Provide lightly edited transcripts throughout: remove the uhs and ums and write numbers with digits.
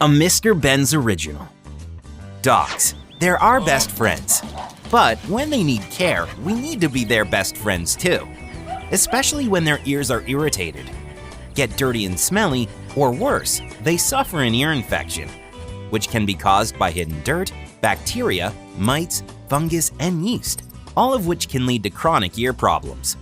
A Mr. Ben's Original. Dogs, they're our best friends. But when they need care, we need to be their best friends too. Especially when their ears are irritated, get dirty and smelly, or worse, they suffer an ear infection, which can be caused by hidden dirt, bacteria, mites, fungus, and yeast, all of which can lead to chronic ear problems.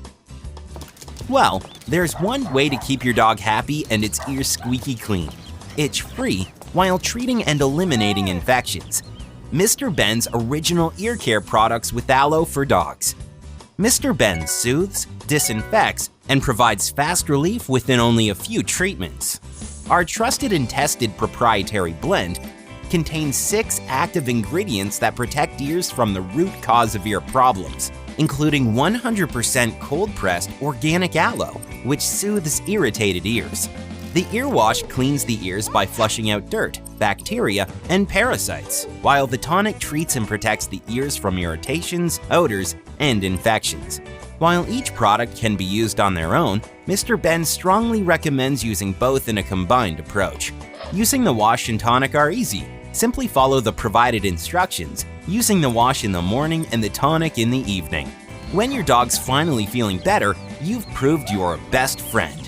Well, there's one way to keep your dog happy and its ears squeaky clean, itch-free, while treating and eliminating infections. Mr. Ben's Original Ear Care Products with Aloe for Dogs. Mr. Ben soothes, disinfects, and provides fast relief within only a few treatments. Our trusted and tested proprietary blend contains 6 active ingredients that protect ears from the root cause of ear problems, including 100% cold-pressed organic aloe, which soothes irritated ears. The ear wash cleans the ears by flushing out dirt, bacteria, and parasites, while the tonic treats and protects the ears from irritations, odors, and infections. While each product can be used on their own, Mr. Ben strongly recommends using both in a combined approach. Using the wash and tonic are easy. Simply follow the provided instructions, using the wash in the morning and the tonic in the evening. When your dog's finally feeling better, you've proved you're a best friend.